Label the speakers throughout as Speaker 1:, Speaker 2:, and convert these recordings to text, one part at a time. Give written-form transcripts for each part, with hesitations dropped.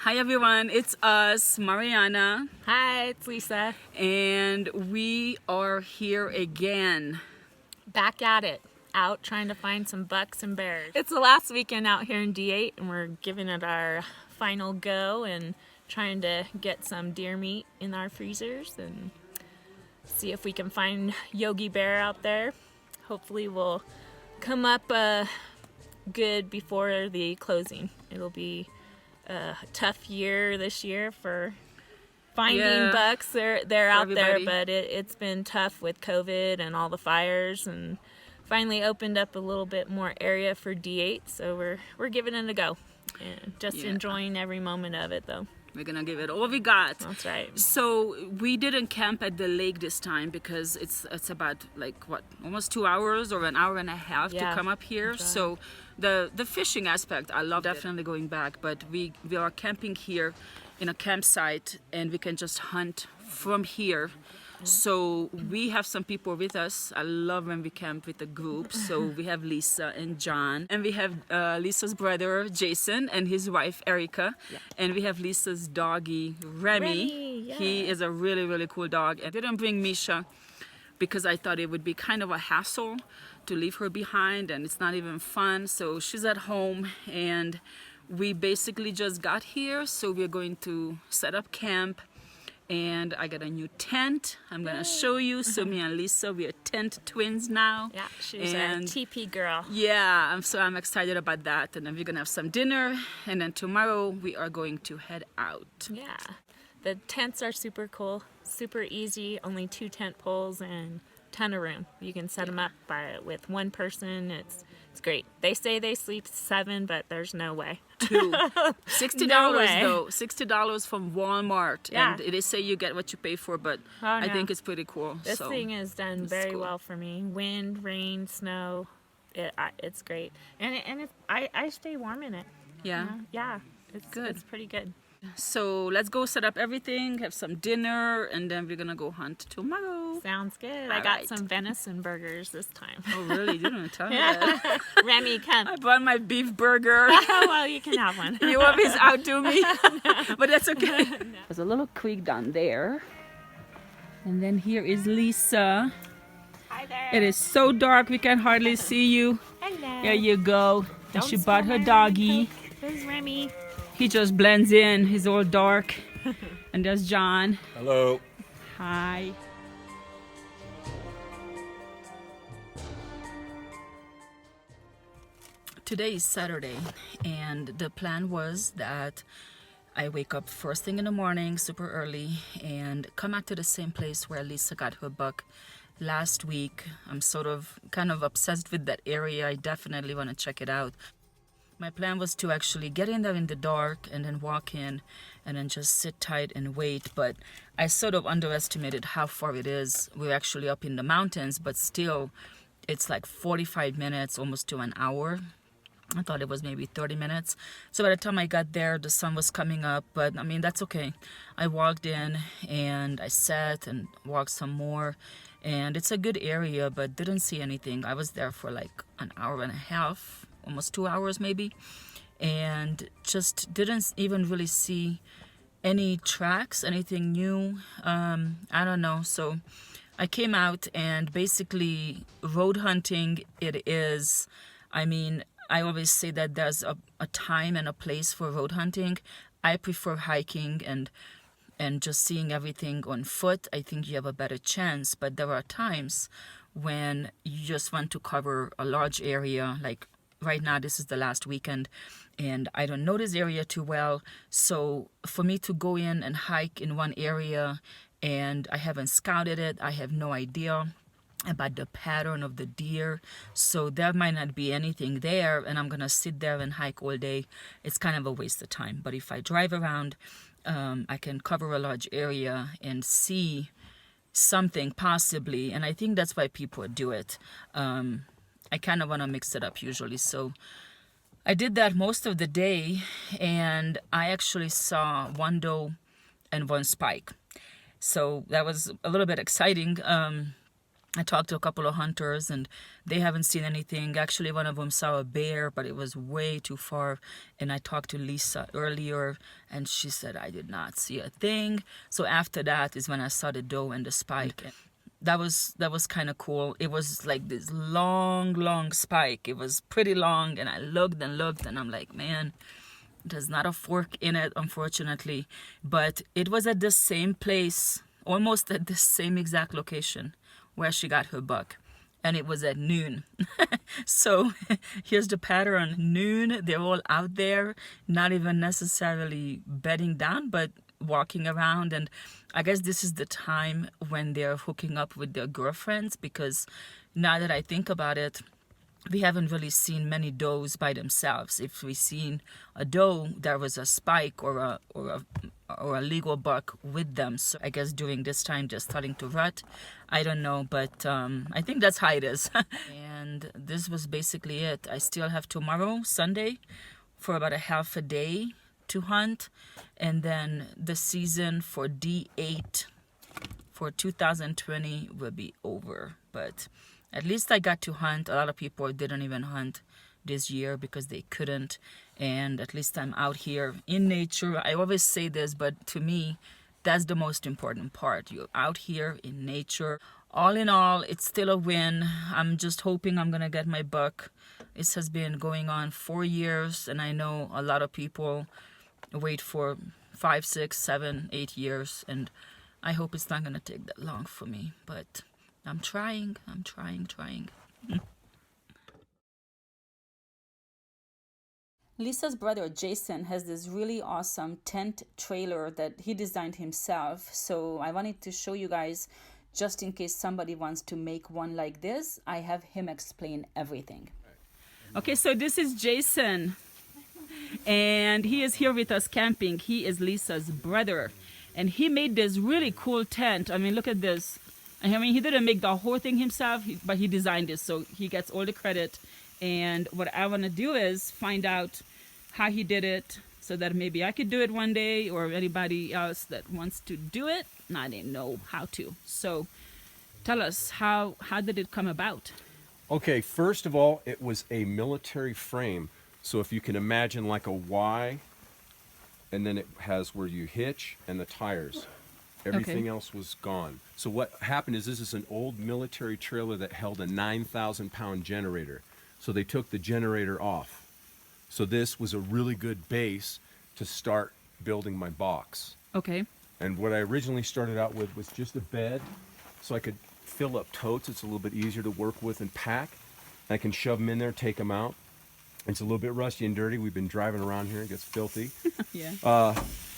Speaker 1: Hi everyone, it's us, Mariana,
Speaker 2: Hi, it's Lisa.
Speaker 1: and we are here again.
Speaker 2: Back at it. Out trying to find some bucks and bears. It's the last weekend out here in D8 and we're giving it our final go and trying to get some deer meat in our freezers and see if we can find Yogi Bear out there. Hopefully we'll come up good before the closing. It'll be a tough year this year for finding bucks. They're out
Speaker 1: everybody.
Speaker 2: there, but it's been tough with COVID and all the fires, and finally opened up a little bit more area for D8, so we're giving it a go and just enjoying every moment of it though.
Speaker 1: We're gonna give it all we got.
Speaker 2: That's right.
Speaker 1: So we didn't camp at the lake this time because it's about almost 2 hours or an hour and a half to come up here.
Speaker 2: Right.
Speaker 1: So the fishing aspect, I love definitely going back, but we are camping here in a campsite and we can just hunt from here. So we have some people with us. I love when we camp with a group. So we have Lisa and John, and we have Lisa's brother Jason and his wife Erica, and we have Lisa's doggy Remy. He is a really cool dog. I didn't bring Misha because I thought it would be kind of a hassle to leave her behind, and it's not even fun. So she's at home, and we basically just got here. So we're going to set up camp. And I got a new tent. I'm gonna show you. So me and Lisa, we are tent twins now.
Speaker 2: Yeah, she's a TP girl.
Speaker 1: Yeah, I'm excited about that. And then we're gonna have some dinner. And then tomorrow we are going to head out.
Speaker 2: Yeah, the tents are super cool, super easy. Only 2 tent poles and ton of room. You can set them up with one person. It's great. They say they sleep 7, but there's no way.
Speaker 1: 2. $60 though. $60 from Walmart.
Speaker 2: Yeah.
Speaker 1: And they say you get what you pay for, but I think it's pretty cool.
Speaker 2: This thing is done very well for me. Wind, rain, snow, it's great. And I stay warm in it.
Speaker 1: Yeah.
Speaker 2: You know? Yeah. It's
Speaker 1: good.
Speaker 2: It's pretty good.
Speaker 1: So let's go set up everything, have some dinner, and then we're gonna go hunt tomorrow.
Speaker 2: Sounds good.
Speaker 1: All
Speaker 2: I got
Speaker 1: right.
Speaker 2: some venison burgers this time.
Speaker 1: Oh really? You didn't tell me that.
Speaker 2: Remy, come.
Speaker 1: I bought my beef burger.
Speaker 2: Well, you can have one.
Speaker 1: You always outdo me. But that's okay. There's a little creek down there. And then here is Lisa.
Speaker 2: Hi there.
Speaker 1: It is so dark we can hardly see you.
Speaker 2: Hello.
Speaker 1: There you go. And she bought her
Speaker 2: Don't
Speaker 1: doggy.
Speaker 2: There's Remy.
Speaker 1: He just blends in. He's all dark. And there's John.
Speaker 3: Hello.
Speaker 1: Hi. Today is Saturday, and the plan was that I wake up first thing in the morning, super early, and come back to the same place where Lisa got her buck last week. I'm kind of obsessed with that area. I definitely want to check it out. My plan was to actually get in there in the dark and then walk in and then just sit tight and wait, but I sort of underestimated how far it is. We're actually up in the mountains, but still it's like 45 minutes, almost to an hour. I thought it was maybe 30 minutes. So by the time I got there, the sun was coming up, but I mean, that's okay. I walked in and I sat and walked some more, and it's a good area, but didn't see anything. I was there for like an hour and a half, almost 2 hours maybe, and just didn't even really see any tracks, anything new. I don't know. So I came out, and basically road hunting it is. I mean, I always say that there's a time and a place for road hunting. I prefer hiking and just seeing everything on foot. I think you have a better chance, but there are times when you just want to cover a large area. Like right now, this is the last weekend, and I don't know this area too well. So for me to go in and hike in one area, and I haven't scouted it, I have no idea about the pattern of the deer, so there might not be anything there, and I'm gonna sit there and hike all day. It's kind of a waste of time. But if I drive around, I can cover a large area and see something possibly, and I think that's why people do it. I kind of want to mix it up usually, so I did that most of the day, and I actually saw 1 doe and 1 spike, so that was a little bit exciting. I talked to a couple of hunters and they haven't seen anything. Actually, one of them saw a bear, but it was way too far. And I talked to Lisa earlier and she said I did not see a thing. So after that is when I saw the doe and the spike. That was kind of cool. It was like this long spike. It was pretty long and I looked and I'm like, man, there's not a fork in it, unfortunately. But it was at the same place, almost at the same exact location where she got her buck, and it was at noon. So here's the pattern. Noon, they're all out there, not even necessarily bedding down, but walking around. And I guess this is the time when they're hooking up with their girlfriends, because now that I think about it, we haven't really seen many does by themselves. If we seen a doe, there was a spike or a legal buck with them. So I guess during this time, just starting to rut. I don't know, but I think that's how it is. And this was basically it. I still have tomorrow, Sunday, for about a half a day to hunt, and then the season for D8 for 2020 will be over. But at least I got to hunt. A lot of people didn't even hunt this year because they couldn't, and at least I'm out here in nature. I always say this, but to me, that's the most important part. You're out here in nature. All in all, it's still a win. I'm just hoping I'm gonna get my buck. This has been going on 4 years, and I know a lot of people wait for 5, 6, 7, 8 years, and I hope it's not gonna take that long for me, but I'm trying. Lisa's brother Jason has this really awesome tent trailer that he designed himself. So I wanted to show you guys, just in case somebody wants to make one like this. I have him explain everything. Okay, so this is Jason, and he is here with us camping. He is Lisa's brother, and he made this really cool tent. I mean, look at this. I mean, he didn't make the whole thing himself, but he designed it, so he gets all the credit. And what I want to do is find out how he did it, so that maybe I could do it one day, or anybody else that wants to do it. I didn't know how to. So tell us, how did it come about?
Speaker 3: Okay, first of all, it was a military frame. So if you can imagine like a Y, and then it has where you hitch and the tires. Everything else was gone. So what happened is, this is an old military trailer that held a 9,000-pound generator. So they took the generator off. So this was a really good base to start building my box.
Speaker 1: Okay.
Speaker 3: And what I originally started out with was just a bed, so I could fill up totes. It's a little bit easier to work with and pack. I can shove them in there, take them out. It's a little bit rusty and dirty. We've been driving around here. It gets filthy.
Speaker 1: Yeah.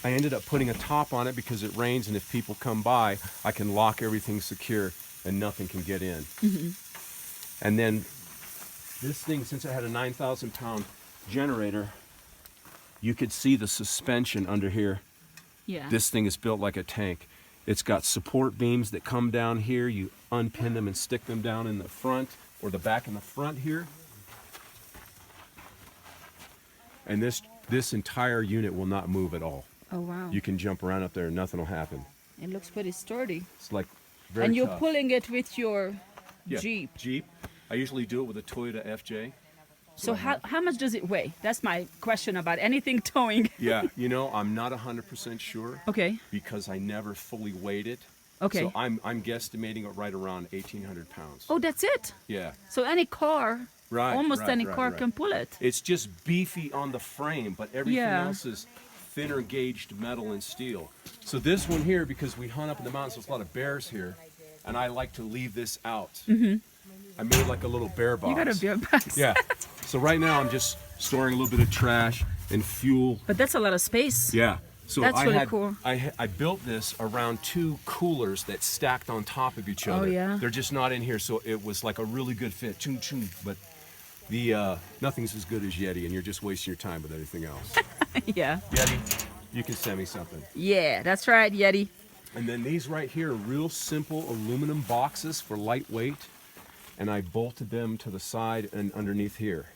Speaker 3: I ended up putting a top on it because it rains, and if people come by, I can lock everything secure and nothing can get in.
Speaker 1: Mm-hmm.
Speaker 3: And then this thing, since it had a 9,000-pound generator, you could see the suspension under here.
Speaker 1: Yeah.
Speaker 3: This thing is built like a tank. It's got support beams that come down here. You unpin them and stick them down in the front or the back in the front here. And this entire unit will not move at all.
Speaker 1: Oh, wow.
Speaker 3: You can jump around up there and nothing will happen.
Speaker 1: It looks pretty sturdy.
Speaker 3: It's like very
Speaker 1: And you're
Speaker 3: tough.
Speaker 1: pulling it with your
Speaker 3: Yeah,
Speaker 1: Jeep.
Speaker 3: Jeep. I usually do it with a Toyota FJ.
Speaker 1: So how much does it weigh? That's my question about anything towing.
Speaker 3: Yeah, you know, I'm not 100% sure.
Speaker 1: Okay.
Speaker 3: Because I never fully weighed it.
Speaker 1: Okay.
Speaker 3: So I'm guesstimating it right around 1,800 pounds.
Speaker 1: Oh, that's it?
Speaker 3: Yeah.
Speaker 1: So any car, almost any car
Speaker 3: right.
Speaker 1: can pull it.
Speaker 3: It's just beefy on the frame, but everything
Speaker 1: Yeah.
Speaker 3: else is thinner gauged metal and steel. So this one here, because we hunt up in the mountains, there's a lot of bears here, and I like to leave this out. Mm-hmm. I made like a little bear box.
Speaker 1: You got a bear box.
Speaker 3: Yeah. So right now I'm just storing a little bit of trash and fuel.
Speaker 1: But that's a lot of space.
Speaker 3: Yeah. So
Speaker 1: That's really cool.
Speaker 3: I built this around 2 coolers that stacked on top of each other.
Speaker 1: Oh, yeah?
Speaker 3: They're just not in here, so it was like a really good fit. Choom, choom. But the nothing's as good as Yeti, and you're just wasting your time with anything else.
Speaker 1: Yeah.
Speaker 3: Yeti, you can send me something.
Speaker 1: Yeah, that's right, Yeti.
Speaker 3: And then these right here are real simple aluminum boxes for lightweight, and I bolted them to the side and underneath here.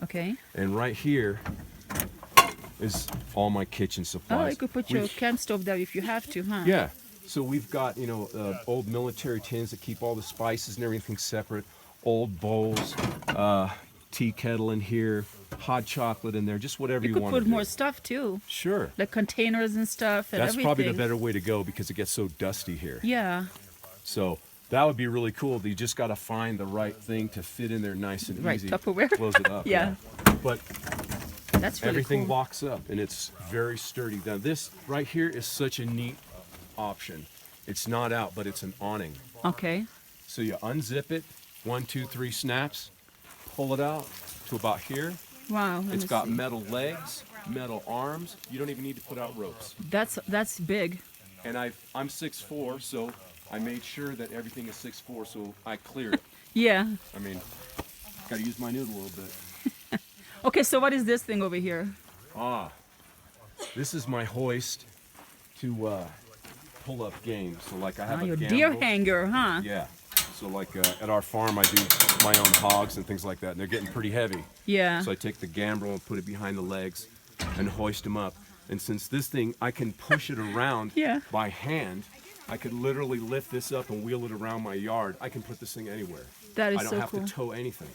Speaker 1: Okay.
Speaker 3: And right here is all my kitchen supplies.
Speaker 1: Oh, you could put your camp stove there if you have to, huh?
Speaker 3: Yeah. So we've got, you know, old military tins that keep all the spices and everything separate, old bowls, tea kettle in here, hot chocolate in there, just whatever you
Speaker 1: You could
Speaker 3: want to
Speaker 1: put
Speaker 3: do.
Speaker 1: more stuff too,
Speaker 3: Sure.
Speaker 1: like containers and stuff and
Speaker 3: That's
Speaker 1: everything.
Speaker 3: probably the better way to go because it gets so dusty here.
Speaker 1: Yeah,
Speaker 3: So that would be really cool. You just got to find the right thing to fit in there nice and
Speaker 1: right.
Speaker 3: easy.
Speaker 1: Tupperware.
Speaker 3: Close it up.
Speaker 1: Yeah.
Speaker 3: But
Speaker 1: That's really
Speaker 3: everything
Speaker 1: cool.
Speaker 3: locks up and it's very sturdy. Now this right here is such a neat option. It's not out, but it's an awning.
Speaker 1: Okay.
Speaker 3: So you unzip it, 1, 2, 3 snaps, pull it out to about here.
Speaker 1: Wow. let
Speaker 3: It's
Speaker 1: me
Speaker 3: got
Speaker 1: see.
Speaker 3: metal legs, metal arms. You don't even need to put out ropes.
Speaker 1: That's big.
Speaker 3: And I'm 6'4", so I made sure that everything is 6'4", so I cleared it.
Speaker 1: Yeah.
Speaker 3: I mean, got to use my noodle a little bit.
Speaker 1: Okay, so what is this thing over here?
Speaker 3: This is my hoist to pull up game. So like I have a
Speaker 1: Your
Speaker 3: gambrel.
Speaker 1: deer hanger, huh?
Speaker 3: Yeah. So like at our farm, I do my own hogs and things like that, and they're getting pretty heavy.
Speaker 1: Yeah.
Speaker 3: So I take the gambrel and put it behind the legs and hoist them up. And since this thing, I can push it around
Speaker 1: Yeah.
Speaker 3: by hand, I could literally lift this up and wheel it around my yard. I can put this thing anywhere.
Speaker 1: That is
Speaker 3: I don't
Speaker 1: so
Speaker 3: have
Speaker 1: cool.
Speaker 3: to tow anything.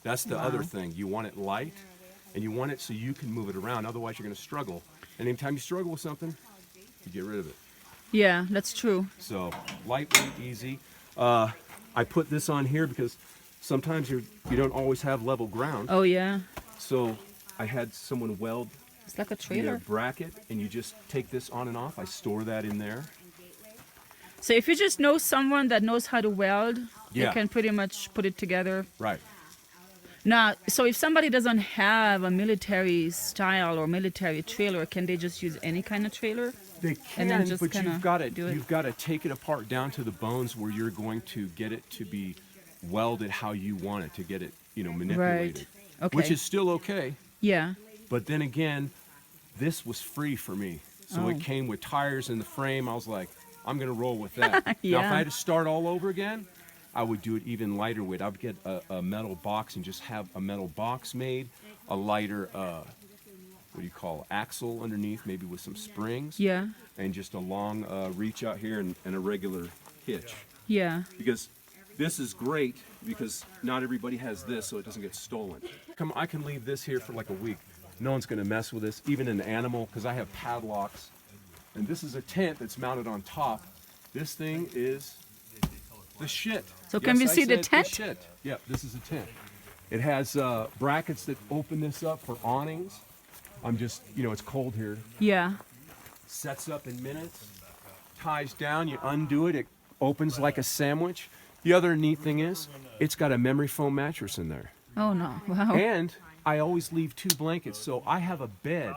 Speaker 3: That's the other thing. You want it light, and you want it so you can move it around. Otherwise, you're going to struggle. And anytime you struggle with something, you get rid of it.
Speaker 1: Yeah, that's true.
Speaker 3: So lightweight, easy. I put this on here because sometimes you don't always have level ground.
Speaker 1: Oh yeah.
Speaker 3: So I had someone weld
Speaker 1: It's like a
Speaker 3: the
Speaker 1: trailer.
Speaker 3: bracket, and you just take this on and off. I store that in there.
Speaker 1: So if you just know someone that knows how to weld,
Speaker 3: Yeah.
Speaker 1: you can pretty much put it together.
Speaker 3: Right.
Speaker 1: Now, so if somebody doesn't have a military style or military trailer, can they just use any kind of trailer?
Speaker 3: They
Speaker 1: And then
Speaker 3: can,
Speaker 1: just
Speaker 3: but
Speaker 1: kinda do it.
Speaker 3: you've got to take it apart down to the bones where you're going to get it to be welded how you want it to get it, manipulated.
Speaker 1: Okay.
Speaker 3: Which is still okay.
Speaker 1: Yeah.
Speaker 3: But then again, this was free for me. So
Speaker 1: Oh.
Speaker 3: it came with tires in the frame. I was like, I'm going to roll with that. Now, if
Speaker 1: Yeah.
Speaker 3: I had to start all over again, I would do it even lighter weight. I would get a metal box and just have a metal box made, a lighter, axle underneath, maybe with some springs,
Speaker 1: Yeah.
Speaker 3: and just a long reach out here and a regular hitch.
Speaker 1: Yeah.
Speaker 3: Because this is great because not everybody has this, so it doesn't get stolen. I can leave this here for like a week. No one's going to mess with this, even an animal, because I have padlocks. And this is a tent that's mounted on top. This thing is the shit.
Speaker 1: So can we
Speaker 3: Yes, I
Speaker 1: see the
Speaker 3: said
Speaker 1: tent?
Speaker 3: Shit. Yeah, this is a tent. It has brackets that open this up for awnings. I'm just, it's cold here.
Speaker 1: Yeah.
Speaker 3: Sets up in minutes, ties down, you undo it, it opens like a sandwich. The other neat thing is, it's got a memory foam mattress in there.
Speaker 1: Oh no. Wow.
Speaker 3: And I always leave 2 blankets, so I have a bed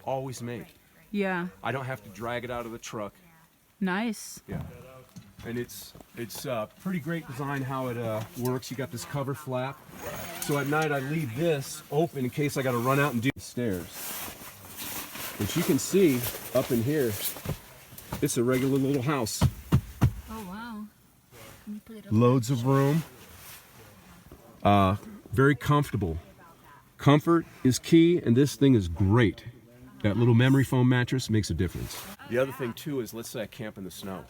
Speaker 3: always made.
Speaker 1: Yeah.
Speaker 3: I don't have to drag it out of the truck.
Speaker 1: Nice.
Speaker 3: Yeah. And it's pretty great design how it works. You got this cover flap. So at night I leave this open in case I got to run out and do the stairs. Which you can see up in here, it's a regular little house.
Speaker 1: Oh wow. Can you put it up?
Speaker 3: Loads of room. Very comfortable. Comfort is key, and this thing is great. That little memory foam mattress makes a difference. The other thing too is, let's say I camp in the snow.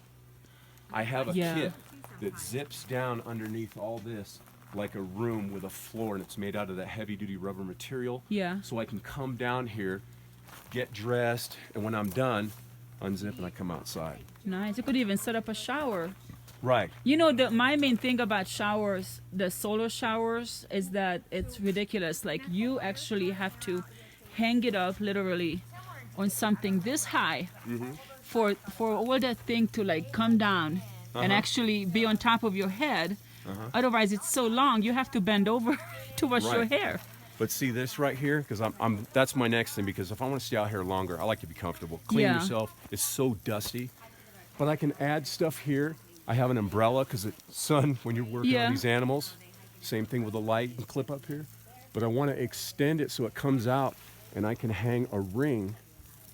Speaker 3: I have a
Speaker 1: Yeah.
Speaker 3: kit that zips down underneath all this like a room with a floor, and it's made out of that heavy-duty rubber material.
Speaker 1: Yeah.
Speaker 3: So I can come down here, get dressed, and when I'm done, unzip and I come outside.
Speaker 1: Nice. You could even set up a shower.
Speaker 3: Right.
Speaker 1: My main thing about showers, the solar showers, is that it's ridiculous. Like you actually have to hang it up literally on something this high for all that thing to like come down and actually be on top of your head. Otherwise, it's so long you have to bend over to wash your
Speaker 3: Right.
Speaker 1: hair.
Speaker 3: But see this right here, because that's my next thing, because if I want to stay out here longer, I like to be comfortable. Clean
Speaker 1: Yeah.
Speaker 3: yourself. It's so dusty. But I can add stuff here. I have an umbrella because sun, when you're working
Speaker 1: Yeah.
Speaker 3: on these animals, same thing with the light and clip up here. But I want to extend it so it comes out and I can hang a ring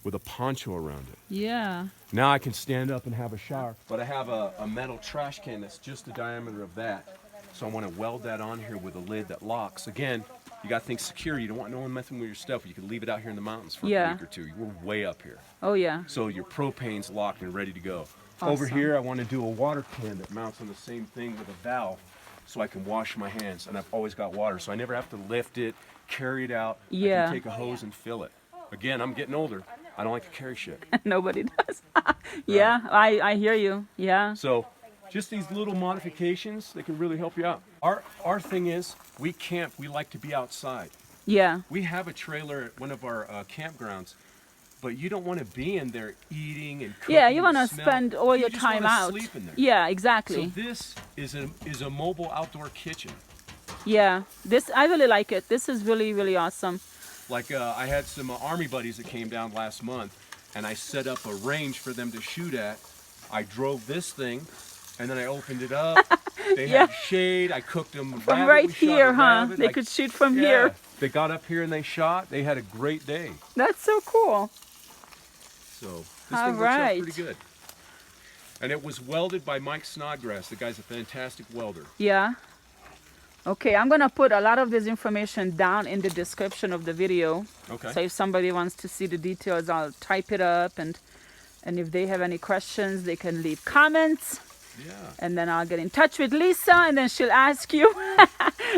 Speaker 3: with a poncho around it.
Speaker 1: Yeah.
Speaker 3: Now I can stand up and have a shower. But I have a metal trash can that's just the diameter of that. So I want to weld that on here with a lid that locks. Again, You got to think security. You don't want no one messing with your stuff. You can leave it out here in the mountains for a
Speaker 1: Yeah.
Speaker 3: week or two. We're way up here.
Speaker 1: Oh yeah.
Speaker 3: So your propane's locked and ready to go.
Speaker 1: Awesome.
Speaker 3: Over here, I want to do a water can that mounts on the same thing with a valve so I can wash my hands. And I've always got water, so I never have to lift it, carry it out. I
Speaker 1: Yeah.
Speaker 3: can take a hose and fill it. Again, I'm getting older. I don't like to carry shit.
Speaker 1: Nobody does. Yeah, I hear you. Yeah.
Speaker 3: So just these little modifications, they can really help you out. Our thing is, we camp, we like to be outside.
Speaker 1: Yeah.
Speaker 3: We have a trailer at one of our campgrounds, but you don't want to be in there eating and cooking.
Speaker 1: Yeah, you want to
Speaker 3: and smell.
Speaker 1: spend all
Speaker 3: You
Speaker 1: your
Speaker 3: just
Speaker 1: time
Speaker 3: wanna
Speaker 1: out.
Speaker 3: Sleep in there.
Speaker 1: Yeah, exactly.
Speaker 3: So this is a mobile outdoor kitchen.
Speaker 1: Yeah, this I really like it. This is really, really awesome.
Speaker 3: Like I had some Army buddies that came down last month, and I set up a range for them to shoot at. I drove this thing, and then I opened it up. They
Speaker 1: Yeah.
Speaker 3: had shade. I cooked them
Speaker 1: From
Speaker 3: rabbit.
Speaker 1: right
Speaker 3: We shot a
Speaker 1: here, huh?
Speaker 3: rabbit.
Speaker 1: They could shoot from
Speaker 3: Yeah.
Speaker 1: here.
Speaker 3: They got up here and they shot. They had a great day.
Speaker 1: That's so cool.
Speaker 3: So this
Speaker 1: All
Speaker 3: thing works out
Speaker 1: right.
Speaker 3: pretty good. And it was welded by Mike Snodgrass. The guy's a fantastic welder.
Speaker 1: Yeah. Okay, I'm gonna put a lot of this information down in the description of the video.
Speaker 3: Okay.
Speaker 1: So if somebody wants to see the details, I'll type it up, and if they have any questions, they can leave comments,
Speaker 3: Yeah.
Speaker 1: and then I'll get in touch with Lisa, and then she'll ask you,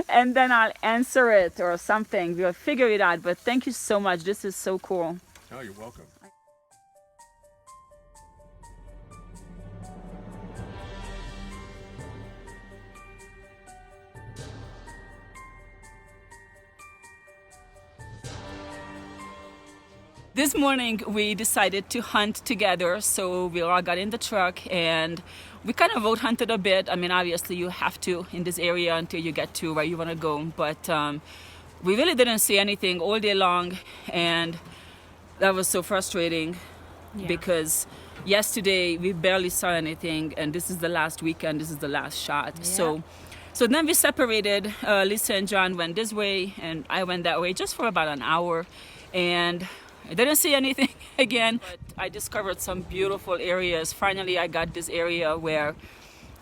Speaker 1: and then I'll answer it or something. We'll figure it out. But thank you so much. This is so cool.
Speaker 3: Oh, you're welcome.
Speaker 1: This morning we decided to hunt together, so we all got in the truck and we kind of road hunted a bit. I mean, obviously you have to in this area until you get to where you want to go, but we really didn't see anything all day long, and that was so frustrating.
Speaker 2: Yeah.
Speaker 1: Because yesterday we barely saw anything, and this is the last weekend, this is the last shot.
Speaker 2: Yeah.
Speaker 1: So then we separated. Lisa and John went this way and I went that way just for about an hour, and I didn't see anything again, but I discovered some beautiful areas. Finally, I got this area where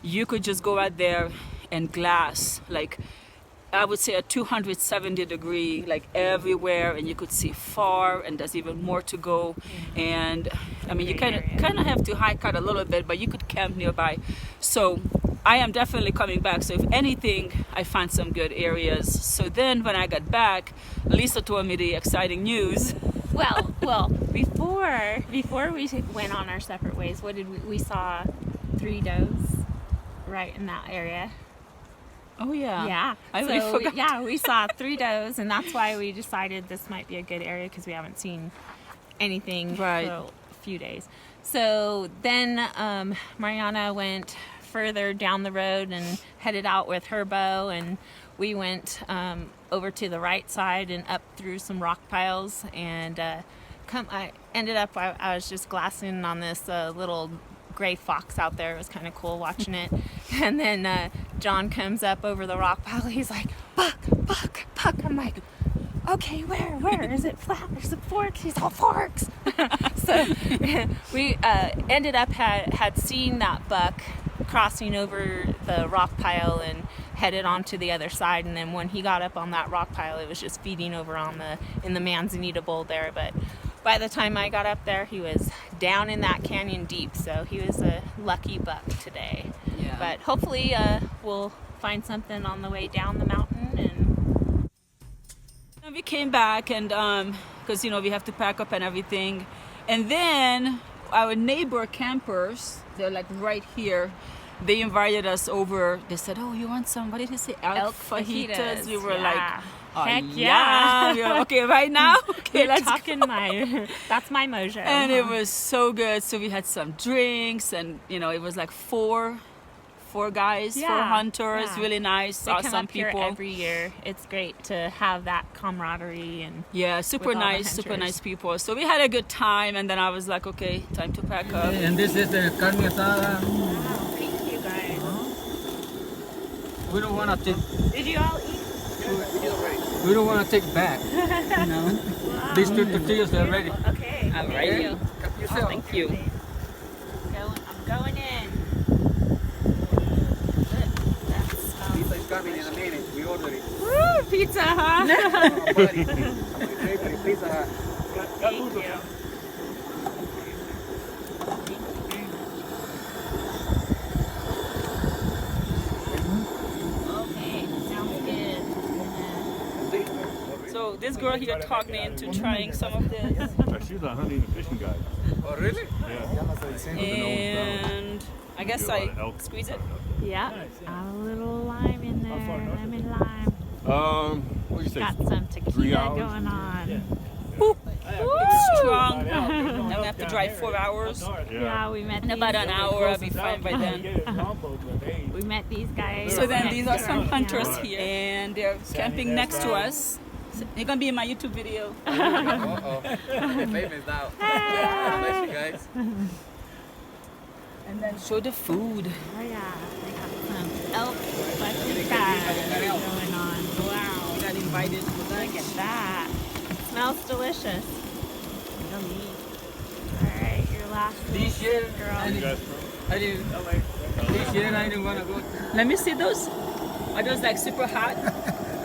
Speaker 1: you could just go out there and glass, like I would say a 270 degree, like everywhere, and you could see far, and there's even more to go. And I mean, you kind of have to hike out a little bit, but you could camp nearby. So I am definitely coming back. So if anything, I found some good areas. So then when I got back, Lisa told me the exciting news.
Speaker 2: Well, before we went on our separate ways, what did we saw 3 does right in that area.
Speaker 1: Oh yeah.
Speaker 2: Yeah.
Speaker 1: I really forgot.
Speaker 2: We saw 3 does, and that's why we decided this might be a good area because we haven't seen anything
Speaker 1: Right.
Speaker 2: for a few days. So then Mariana went further down the road and headed out with her bow, and we went over to the right side and up through some rock piles, and I ended up, I was just glassing on this little gray fox out there. It was kind of cool watching it. And then John comes up over the rock pile. He's like, Buck. I'm like, okay, where? Is it flat? Is it forks? He's all forks. So we ended up had seen that buck crossing over the rock pile and headed on to the other side. And then when he got up on that rock pile, it was just feeding over in the Manzanita Bowl there. But by the time I got up there, he was down in that canyon deep. So he was a lucky buck today.
Speaker 1: Yeah.
Speaker 2: But hopefully we'll find something on the way down the mountain.
Speaker 1: And we came back, and because we have to pack up and everything, and then our neighbor campers, they're like right here, they invited us over. They said, oh, you want some, what did he say, elk fajitas? We were
Speaker 2: yeah.
Speaker 1: like, oh,
Speaker 2: Heck
Speaker 1: yeah. We were, okay, right now, okay,
Speaker 2: You're
Speaker 1: let's
Speaker 2: talking
Speaker 1: go.
Speaker 2: that's my mojo.
Speaker 1: And it was so good. So we had some drinks, and it was like four guys, 4 hunters,
Speaker 2: yeah.
Speaker 1: really nice,
Speaker 2: They come
Speaker 1: awesome
Speaker 2: up here
Speaker 1: people.
Speaker 2: every year. It's great to have that camaraderie and
Speaker 1: Yeah, super
Speaker 2: with all the
Speaker 1: nice, super
Speaker 2: hunters.
Speaker 1: nice people. So we had a good time, and then I was like, okay, time to pack up.
Speaker 4: And this is the carne asada.
Speaker 2: thank you guys.
Speaker 4: We don't want to take.
Speaker 2: Did you all eat?
Speaker 4: We don't want to take back.
Speaker 1: No.
Speaker 4: These 2 tortillas they're ready.
Speaker 2: Okay.
Speaker 1: All right. Thank you.
Speaker 2: I'm going in. That smells
Speaker 5: coming in a minute. We ordered it.
Speaker 2: Woo, pizza, huh?
Speaker 5: Buddy, favorite Pizza Hut.
Speaker 2: Thank you. Okay, sounds good.
Speaker 1: So this girl here talked me into trying some of this.
Speaker 6: She's a hunting and fishing guide.
Speaker 5: Oh, really?
Speaker 1: And I guess I squeeze it.
Speaker 2: Yeah, add a little lime in there, lemon lime.
Speaker 3: What do you say?
Speaker 2: Got some
Speaker 3: 3
Speaker 2: tequila
Speaker 3: hours?
Speaker 2: going on.
Speaker 1: It's strong. I'm gonna have to drive 4 hours.
Speaker 2: Yeah, we met
Speaker 1: In about an hour, I'll be fine by then.
Speaker 2: We met these guys.
Speaker 1: So then these are
Speaker 2: next to
Speaker 1: some
Speaker 2: our
Speaker 1: hunters
Speaker 2: camp.
Speaker 1: here, and they're camping next to us. So they're gonna be in my YouTube video.
Speaker 5: Uh-oh. They're famous now. Bless you guys.
Speaker 1: And then show the food.
Speaker 2: Oh yeah, they got some elk fajitas going on. Wow,
Speaker 1: We got invited.
Speaker 2: look at that. Smells delicious. Yummy. All right, your last
Speaker 4: This year,
Speaker 2: girl.
Speaker 4: I didn't want to go.
Speaker 1: Let me see those. Are those like super hot?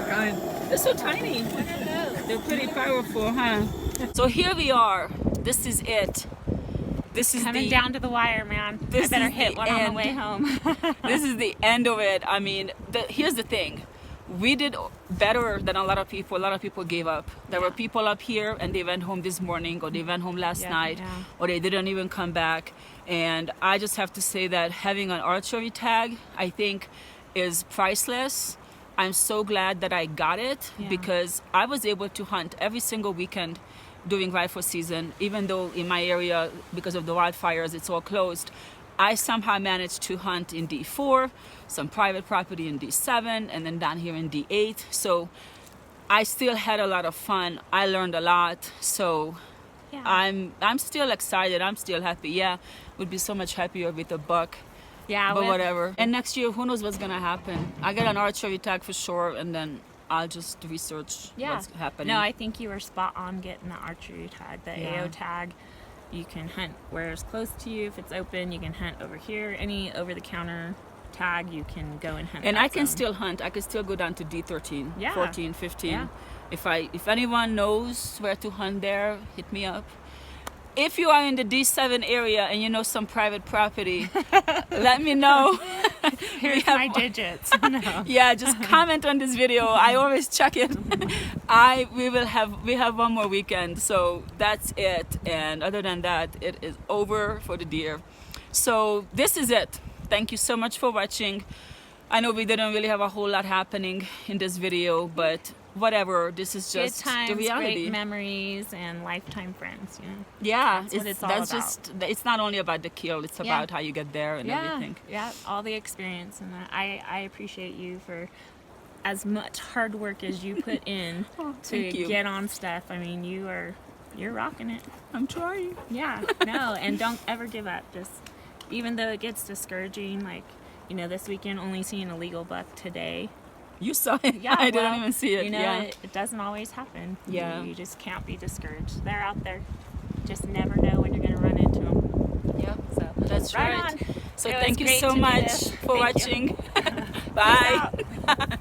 Speaker 4: Kind.
Speaker 1: They're so tiny. They're pretty powerful, huh? So here we are. This is it. This is
Speaker 2: Coming
Speaker 1: the
Speaker 2: down to the wire, man.
Speaker 1: This
Speaker 2: I better
Speaker 1: is
Speaker 2: hit
Speaker 1: the
Speaker 2: one on the
Speaker 1: end.
Speaker 2: way home.
Speaker 1: this is the end of it. I mean, here's the thing. We did better than a lot of people. A lot of people gave up. There were people up here and they went home this morning, or they went home last night, or they didn't even come back. And I just have to say that having an archery tag, I think, is priceless. I'm so glad that I got it because I was able to hunt every single weekend during rifle season, even though in my area, because of the wildfires, it's all closed. I somehow managed to hunt in D4, some private property in D7, and then down here in D8. So I still had a lot of fun. I learned a lot. So
Speaker 2: Yeah.
Speaker 1: I'm still excited. I'm still happy. Yeah, would be so much happier with a buck.
Speaker 2: Yeah,
Speaker 1: But
Speaker 2: with-
Speaker 1: whatever. And next year, who knows what's gonna happen? I get an archery tag for sure, and then I'll just research what's happening.
Speaker 2: No, I think you were spot on getting the archery tag, the
Speaker 1: Yeah.
Speaker 2: AO tag. You can hunt where it's close to you. If it's open, you can hunt over here. Any over-the-counter tag, you can go and hunt.
Speaker 1: And
Speaker 2: that
Speaker 1: I can
Speaker 2: zone.
Speaker 1: still hunt. I can still go down to D13,
Speaker 2: Yeah.
Speaker 1: 14, 15.
Speaker 2: Yeah.
Speaker 1: If anyone knows where to hunt there, hit me up. If you are in the D7 area and you know some private property, let me know.
Speaker 2: Here's
Speaker 1: have
Speaker 2: my
Speaker 1: one.
Speaker 2: digits. No.
Speaker 1: Yeah, just comment on this video. I always check it. We have one more weekend, so that's it. And other than that, it is over for the deer. So this is it. Thank you so much for watching. I know we didn't really have a whole lot happening in this video, but whatever. This is
Speaker 2: Good
Speaker 1: just
Speaker 2: times,
Speaker 1: the reality.
Speaker 2: great memories, and lifetime friends. You know.
Speaker 1: Yeah,
Speaker 2: That's what it's all
Speaker 1: that's
Speaker 2: about.
Speaker 1: just. It's not only about the kill. It's
Speaker 2: Yeah.
Speaker 1: about how you get there and everything.
Speaker 2: Yeah, all the experience, and I appreciate you for as much hard work as you put in to
Speaker 1: thank you.
Speaker 2: get on stuff. I mean, you're rocking it.
Speaker 1: I'm trying.
Speaker 2: Yeah, no, and don't ever give up. Just even though it gets discouraging, like this weekend only seeing a legal buck today.
Speaker 1: You saw it.
Speaker 2: Yeah,
Speaker 1: I didn't
Speaker 2: well,
Speaker 1: even see it. Yeah.
Speaker 2: it doesn't always happen.
Speaker 1: Yeah.
Speaker 2: You just can't be discouraged. They're out there. Just never know when you're gonna run into them.
Speaker 1: Yeah.
Speaker 2: So
Speaker 1: That's right.
Speaker 2: on.
Speaker 1: So
Speaker 2: It was
Speaker 1: thank you
Speaker 2: great
Speaker 1: so
Speaker 2: to do
Speaker 1: much
Speaker 2: this.
Speaker 1: for
Speaker 2: Thank you.
Speaker 1: watching. Bye.
Speaker 2: Peace out.